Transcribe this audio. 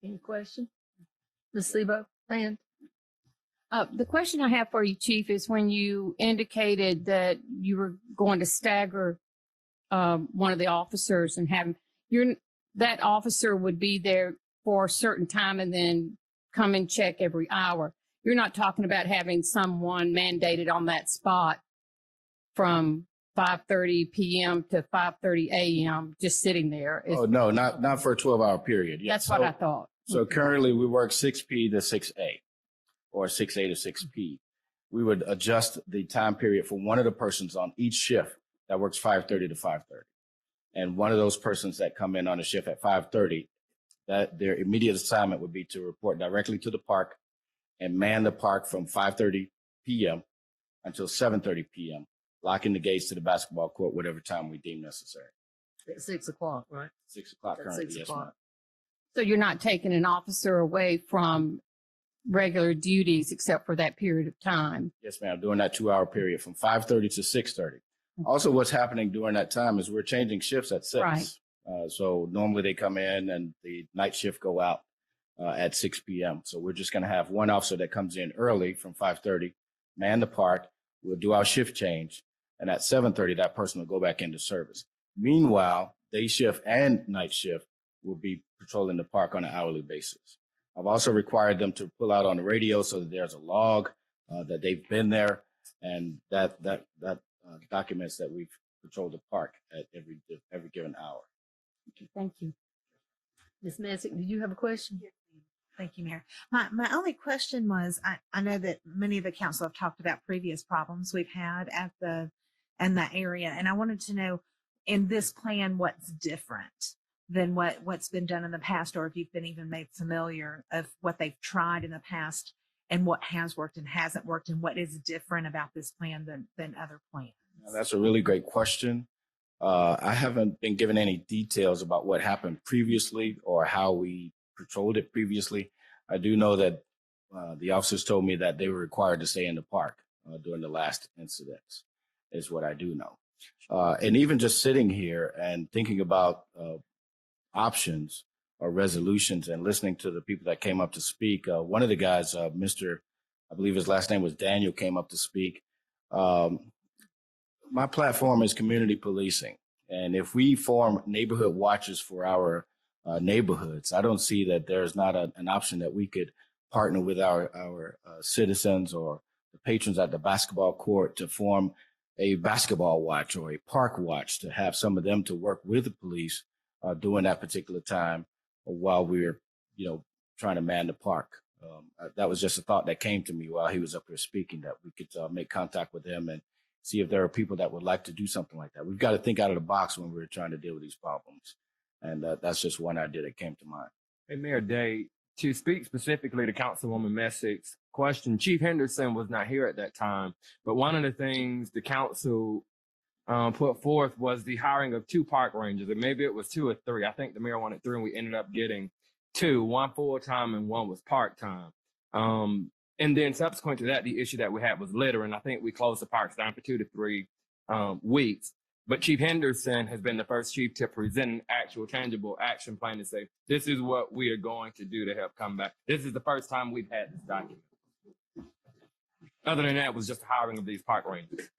Any question? Ms. Sebo, Land? The question I have for you, Chief, is when you indicated that you were going to stagger one of the officers and have that officer would be there for a certain time and then come and check every hour. You're not talking about having someone mandated on that spot from 5:30 p.m. to 5:30 a.m. just sitting there. Oh, no, not for a 12-hour period. Yes. That's what I thought. So currently we work 6P to 6A or 6A to 6P. We would adjust the time period for one of the persons on each shift that works 5:30 to 5:30. And one of those persons that come in on a shift at 5:30, that their immediate assignment would be to report directly to the park and man the park from 5:30 p.m. until 7:30 p.m., locking the gates to the basketball court, whatever time we deem necessary. At 6 o'clock, right? 6 o'clock currently, yes, ma'am. So you're not taking an officer away from regular duties except for that period of time? Yes, ma'am, during that 2-hour period from 5:30 to 6:30. Also, what's happening during that time is we're changing shifts at 6. Right. So normally they come in and the night shift go out at 6 p.m. So we're just going to have one officer that comes in early from 5:30, man the park, we'll do our shift change, and at 7:30, that person will go back into service. Meanwhile, day shift and night shift will be patrolling the park on an hourly basis. I've also required them to pull out on the radio so that there's a log that they've been there, and that documents that we've patrolled the park at every given hour. Okay, thank you. Ms. Messick, did you have a question? Thank you, Mayor. My only question was, I know that many of the council have talked about previous problems we've had in that area, and I wanted to know in this plan what's different than what's been done in the past, or if you've been even made familiar of what they've tried in the past and what has worked and hasn't worked, and what is different about this plan than other plans. Now, that's a really great question. I haven't been given any details about what happened previously or how we patrolled it previously. I do know that the officers told me that they were required to stay in the park during the last incidents, is what I do know. And even just sitting here and thinking about options or resolutions and listening to the people that came up to speak, one of the guys, I believe his last name was Daniel, came up to speak. My platform is community policing. And if we form neighborhood watches for our neighborhoods, I don't see that there's not an option that we could partner with our citizens or the patrons at the basketball court to form a basketball watch or a park watch, to have some of them to work with the police during that particular time while we're, trying to man the park. That was just a thought that came to me while he was up here speaking, that we could make contact with him and see if there are people that would like to do something like that. We've got to think out of the box when we're trying to deal with these problems. And that's just one idea that came to mind. Hey, Mayor Day, to speak specifically to Councilwoman Messick's question, Chief Henderson was not here at that time, but one of the things the council put forth was the hiring of 2 park rangers, and maybe it was 2 or 3. I think the mayor wanted 3, and we ended up getting 2, one full-time and one was part-time. And then subsequent to that, the issue that we had was littering. I think we closed the parks down for 2 to 3 weeks. But Chief Henderson has been the first chief to present an actual tangible action plan to say, this is what we are going to do to help come back. This is the first time we've had this document. Other than that, it was just the hiring of these park rangers.